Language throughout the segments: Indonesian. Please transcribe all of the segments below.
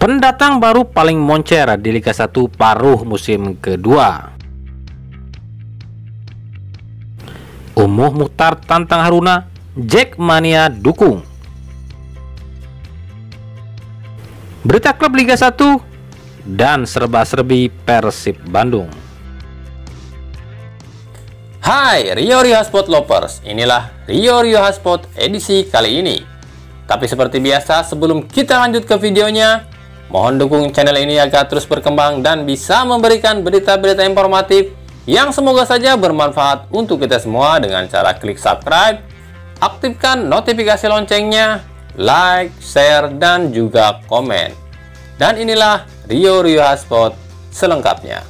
Pendatang baru paling moncer di Liga 1 paruh musim kedua. Umuh Mukhtar tantang Haruna, Jackmania dukung. Berita klub Liga 1 dan serba-serbi Persib Bandung. Hai Rio Hotspot Lovers, inilah Rio Hotspot edisi kali ini. Tapi seperti biasa, sebelum kita lanjut ke videonya, mohon dukung channel ini agar terus berkembang dan bisa memberikan berita-berita informatif yang semoga saja bermanfaat untuk kita semua dengan cara klik subscribe, aktifkan notifikasi loncengnya, like, share, dan juga komen. Dan inilah Rio Hotspot selengkapnya.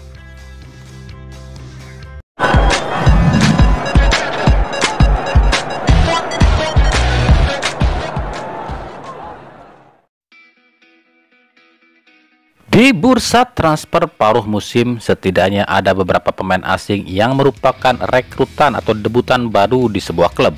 Di bursa transfer paruh musim, setidaknya ada beberapa pemain asing yang merupakan rekrutan atau debutan baru di sebuah klub.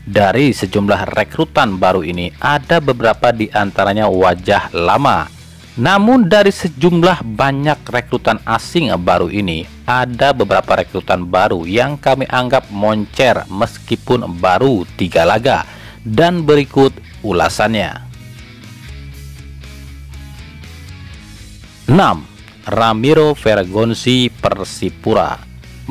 Dari sejumlah rekrutan baru ini, ada beberapa di antaranya wajah lama. Namun dari sejumlah banyak rekrutan asing baru ini, ada beberapa rekrutan baru yang kami anggap moncer meskipun baru 3 laga. Dan berikut ulasannya. 6. Ramiro Vergonzi Persipura.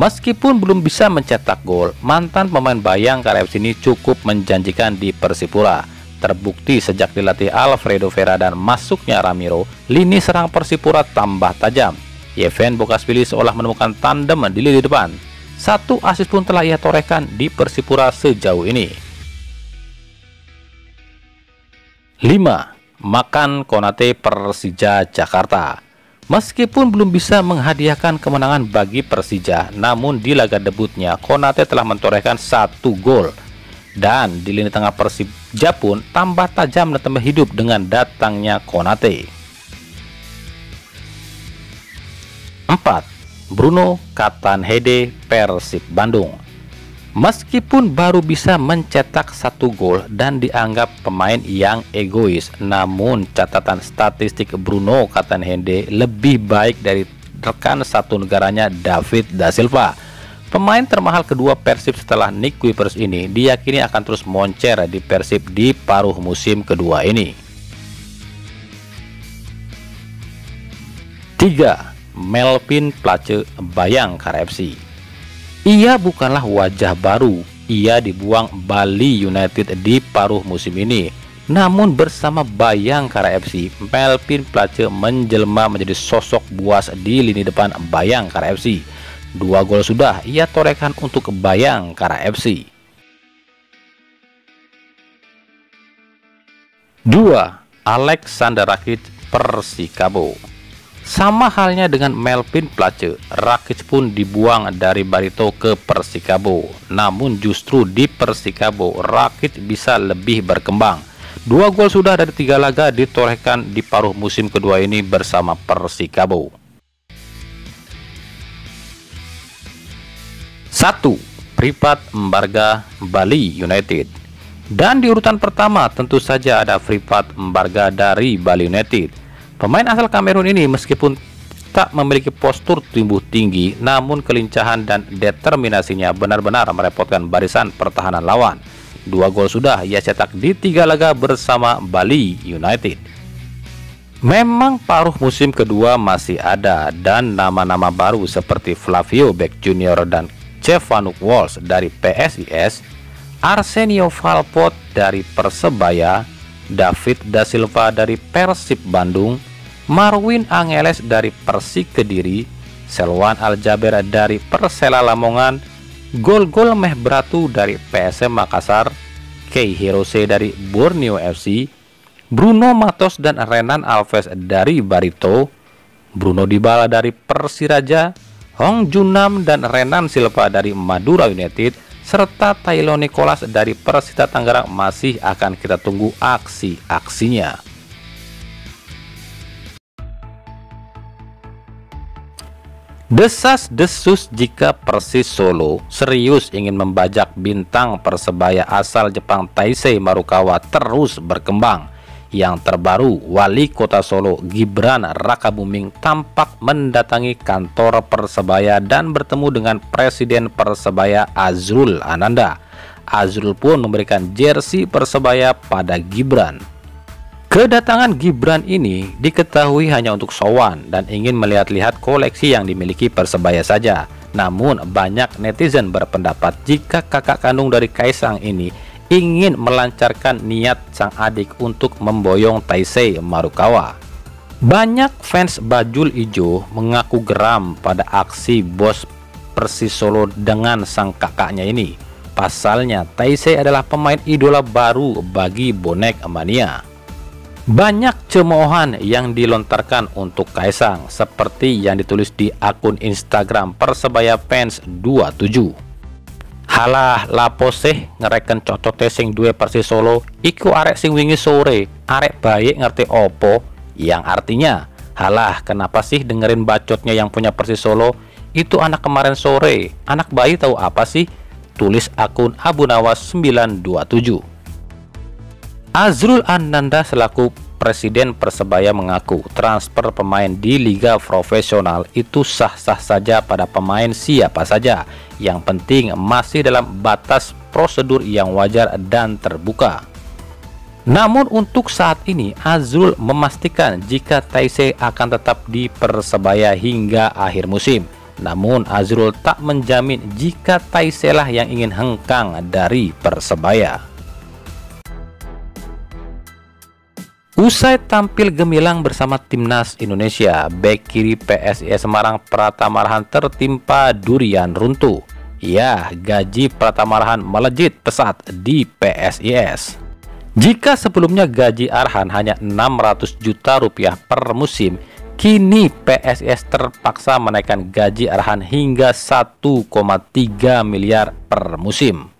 Meskipun belum bisa mencetak gol, mantan pemain Bayangkara FC ini cukup menjanjikan di Persipura. Terbukti sejak dilatih Alfredo Vera dan masuknya Ramiro, lini serang Persipura tambah tajam. Yeven Bogasvili seolah menemukan tandem di lini depan. 1 asis pun telah ia torehkan di Persipura sejauh ini. 5. Makan Konate Persija Jakarta. Meskipun belum bisa menghadiahkan kemenangan bagi Persija, namun di laga debutnya Konate telah mentorehkan 1 gol. Dan di lini tengah Persija pun tambah tajam dan tambah hidup dengan datangnya Konate. 4. Bruno Katanhede Persib Bandung. Meskipun baru bisa mencetak 1 gol dan dianggap pemain yang egois, namun catatan statistik Bruno Katanhede lebih baik dari rekan satu negaranya David Da Silva. Pemain termahal kedua Persib setelah Nick Kuipers ini diyakini akan terus moncer di Persib di paruh musim kedua ini. 3. Melvin Place Bayangkara FC. Ia bukanlah wajah baru, ia dibuang Bali United di paruh musim ini. Namun bersama Bayangkara FC, Melvin Place menjelma menjadi sosok buas di lini depan Bayangkara FC. 2 gol sudah ia torehkan untuk Bayangkara FC. 2. Alexander Rakic Persikabo. Sama halnya dengan Melvin Place, Rakic pun dibuang dari Barito ke Persikabo. Namun justru di Persikabo, Rakic bisa lebih berkembang. 2 gol sudah dari 3 laga ditorehkan di paruh musim kedua ini bersama Persikabo. 1. Pripat Mbarga Bali United. Dan di urutan pertama tentu saja ada Pripat Mbarga dari Bali United. Pemain asal Kamerun ini meskipun tak memiliki postur tumbuh tinggi, namun kelincahan dan determinasinya benar-benar merepotkan barisan pertahanan lawan. 2 gol sudah ia cetak di 3 laga bersama Bali United. Memang paruh musim kedua masih ada dan nama-nama baru seperti Flavio Beck Jr. dan Cefanuk Walsh dari PSIS, Arsenio Valpot dari Persebaya, David Da Silva dari Persib Bandung, Marwin Angeles dari Persik Kediri, Selwan Aljaber dari Persela Lamongan, Gol-Gol Meh Bratu dari PSM Makassar, Kei Hirose dari Borneo FC, Bruno Matos dan Renan Alves dari Barito, Bruno Dybala dari Persiraja, Hong Junam dan Renan Silva dari Madura United, serta Tailo Nicolas dari Persita Tangerang masih akan kita tunggu aksi-aksinya. Desas-desus jika Persis Solo serius ingin membajak bintang Persebaya asal Jepang Taisei Marukawa terus berkembang. Yang terbaru, Wali Kota Solo Gibran Rakabuming tampak mendatangi kantor Persebaya dan bertemu dengan Presiden Persebaya Azrul Ananda. Azrul pun memberikan jersey Persebaya pada Gibran. Kedatangan Gibran ini diketahui hanya untuk sowan dan ingin melihat-lihat koleksi yang dimiliki Persebaya saja. Namun banyak netizen berpendapat jika kakak kandung dari Kaisang ini ingin melancarkan niat sang adik untuk memboyong Taisei Marukawa. Banyak fans Bajul Ijo mengaku geram pada aksi bos Persis Solo dengan sang kakaknya ini. Pasalnya Taisei adalah pemain idola baru bagi bonek mania. Banyak cemoohan yang dilontarkan untuk Kaisang seperti yang ditulis di akun Instagram Persebaya Fans 27. Halah lapo sih ngereken cocote sing duwe Persis Solo iku arek sing wingi sore arek baik ngerti opo, yang artinya halah kenapa sih dengerin bacotnya yang punya Persis Solo, itu anak kemarin sore, anak bayi tahu apa sih, tulis akun Abu Nawas 927. Azrul Ananda selaku Presiden Persebaya mengaku transfer pemain di liga profesional itu sah-sah saja pada pemain siapa saja. Yang penting masih dalam batas prosedur yang wajar dan terbuka. Namun untuk saat ini Azrul memastikan jika Taisei akan tetap di Persebaya hingga akhir musim. Namun Azrul tak menjamin jika Taisei lah yang ingin hengkang dari Persebaya. Usai tampil gemilang bersama timnas Indonesia, bek kiri PSIS Semarang Pratama Arhan tertimpa durian runtuh. Ya, gaji Pratama Arhan melejit pesat di PSIS. Jika sebelumnya gaji Arhan hanya 600 juta rupiah per musim, kini PSIS terpaksa menaikkan gaji Arhan hingga 1,3 miliar per musim.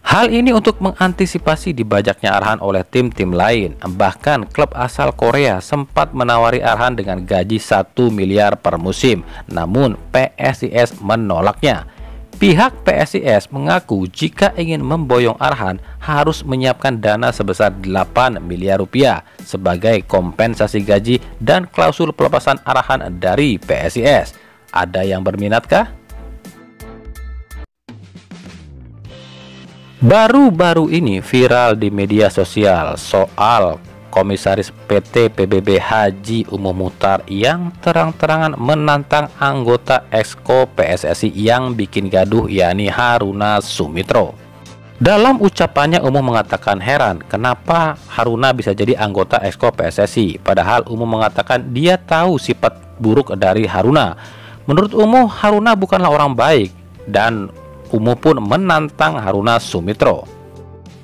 Hal ini untuk mengantisipasi dibajaknya Arhan oleh tim-tim lain. Bahkan klub asal Korea sempat menawari Arhan dengan gaji 1 miliar per musim. Namun PSIS menolaknya. Pihak PSIS mengaku jika ingin memboyong Arhan harus menyiapkan dana sebesar 8 miliar rupiah sebagai kompensasi gaji dan klausul pelepasan Arhan dari PSIS. Ada yang berminatkah? Baru-baru ini viral di media sosial soal Komisaris PT PBB Haji Umum Muchtar yang terang-terangan menantang anggota Exco PSSI yang bikin gaduh, yakni Haruna Sumitro. Dalam ucapannya Umum mengatakan heran kenapa Haruna bisa jadi anggota Exco PSSI, padahal Umum mengatakan dia tahu sifat buruk dari Haruna. Menurut Umum, Haruna bukanlah orang baik dan Umum pun menantang Haruna Sumitro.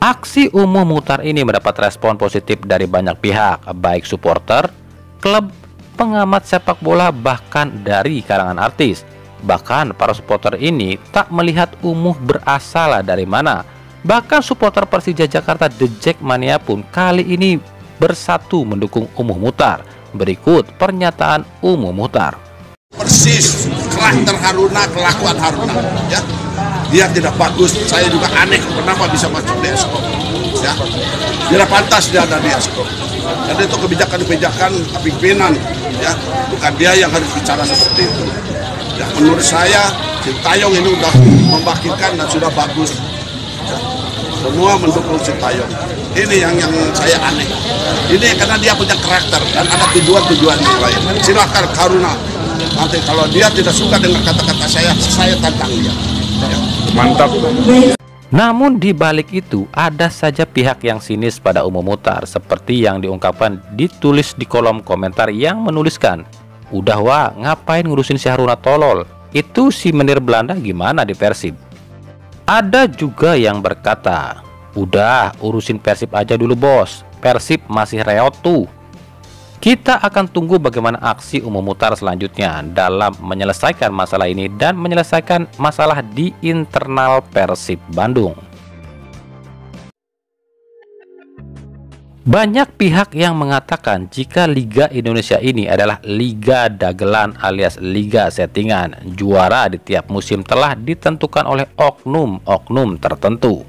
Aksi Umum Muchtar ini mendapat respon positif dari banyak pihak, baik supporter, klub, pengamat sepak bola, bahkan dari kalangan artis. Bahkan para supporter ini tak melihat Umum berasal dari mana. Bahkan supporter Persija Jakarta The Jackmania pun kali ini bersatu mendukung Umum Muchtar. Berikut pernyataan Umum Muchtar. Persis karakter Haruna, kelakuan Haruna, ya. Dia tidak bagus, saya juga aneh kenapa bisa masuk di Exco, ya. Tidak pantas dia ada di Exco. Jadi itu kebijakan-kebijakan pimpinan, ya, bukan dia yang harus bicara seperti itu. Ya, menurut saya Sintayong ini sudah membangkitkan dan sudah bagus, ya. Semua mendukung Sintayong. Ini yang saya aneh. Ini karena dia punya karakter dan ada tujuan-tujuan yang lain. Silakan Haruna. Nanti kalau dia tidak suka dengan kata-kata saya tantang dia. Ya. Mantap. Namun di balik itu ada saja pihak yang sinis pada Umum Muchtar, seperti yang diungkapkan ditulis di kolom komentar yang menuliskan, "Udah wah, ngapain ngurusin si Haruna tolol? Itu si menir Belanda gimana di Persib?" Ada juga yang berkata, "Udah urusin Persib aja dulu bos, Persib masih reot tuh." Kita akan tunggu bagaimana aksi Umum Muchtar selanjutnya dalam menyelesaikan masalah ini dan menyelesaikan masalah di internal Persib Bandung. Banyak pihak yang mengatakan jika Liga Indonesia ini adalah liga dagelan alias liga settingan. Juara di tiap musim telah ditentukan oleh oknum-oknum tertentu.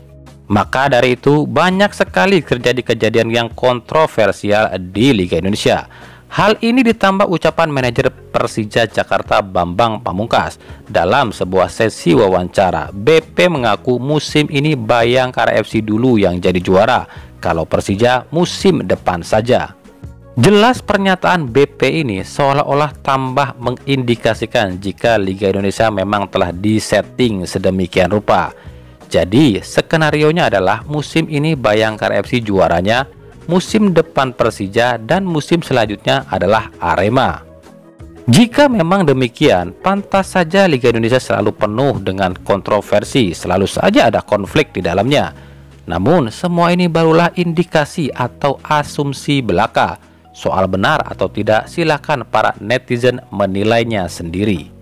Maka dari itu banyak sekali terjadi kejadian yang kontroversial di Liga Indonesia. Hal ini ditambah ucapan manajer Persija Jakarta Bambang Pamungkas dalam sebuah sesi wawancara. BP mengaku musim ini Bayangkara FC dulu yang jadi juara, kalau Persija musim depan saja. Jelas pernyataan BP ini seolah-olah tambah mengindikasikan jika Liga Indonesia memang telah disetting sedemikian rupa. Jadi skenarionya adalah musim ini Bayangkara FC juaranya, musim depan Persija, dan musim selanjutnya adalah Arema. Jika memang demikian, pantas saja Liga Indonesia selalu penuh dengan kontroversi, selalu saja ada konflik di dalamnya. Namun semua ini barulah indikasi atau asumsi belaka. Soal benar atau tidak, silakan para netizen menilainya sendiri.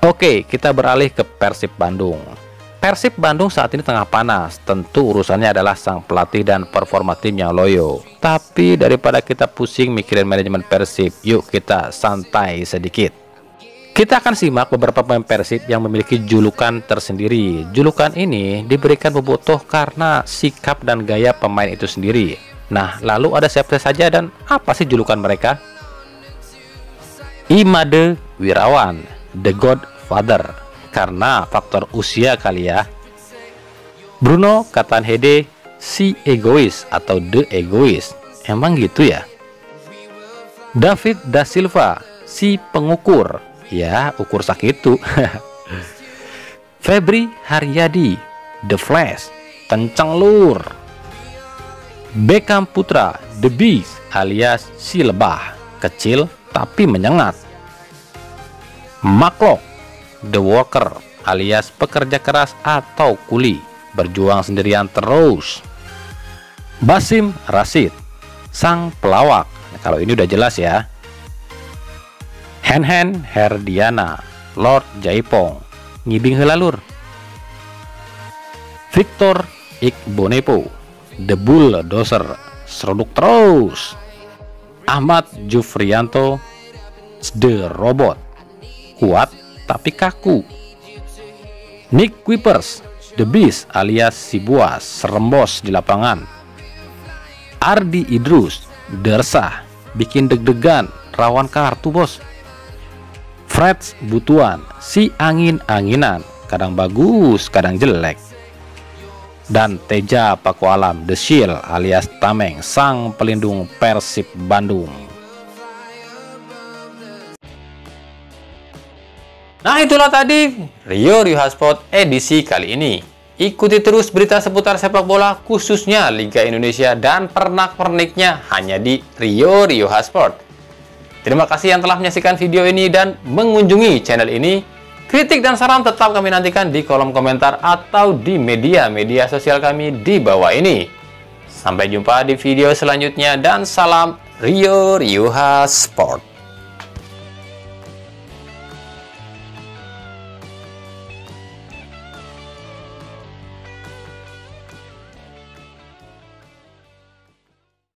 Oke, kita beralih ke Persib Bandung. Persib Bandung saat ini tengah panas. Tentu urusannya adalah sang pelatih dan performa tim yang loyo. Tapi daripada kita pusing mikirin manajemen Persib, yuk kita santai sedikit. Kita akan simak beberapa pemain Persib yang memiliki julukan tersendiri. Julukan ini diberikan bobotoh karena sikap dan gaya pemain itu sendiri. Nah, lalu ada siapa saja dan apa sih julukan mereka? Imade Wirawan, The Godfather, karena faktor usia kali ya. Bruno Katanhede, si egois atau the egois, emang gitu ya. David Da Silva, si pengukur, ya ukur sakitu. Febri Haryadi, The Flash, kenceng lur. Beckham Putra, The Beast alias si lebah, kecil tapi menyengat. Maklok, The Worker alias pekerja keras atau kuli, berjuang sendirian terus. Basim Rasid, sang pelawak. Nah, kalau ini udah jelas ya. Hen Herdiana, Lord Jaipong, ngibing helalur. Victor Iqbonepo, The Bulldozer, seruduk terus. Ahmad Jufrianto, The Robot, kuat tapi kaku. Nick Kuipers, The Beast alias si buas, serembos di lapangan. Ardi Idrus, Dersah, bikin deg-degan, rawan kartu bos. Freds Butuan, si angin-anginan, kadang bagus kadang jelek. Dan Teja Pakualam, The Shield alias Tameng, sang pelindung Persib Bandung. Nah, itulah tadi Rio Hotspot edisi kali ini. Ikuti terus berita seputar sepak bola khususnya Liga Indonesia dan pernak-perniknya hanya di Rio Hotspot. Terima kasih yang telah menyaksikan video ini dan mengunjungi channel ini. Kritik dan saran tetap kami nantikan di kolom komentar atau di media sosial kami di bawah ini. Sampai jumpa di video selanjutnya dan salam Rio Hotspot.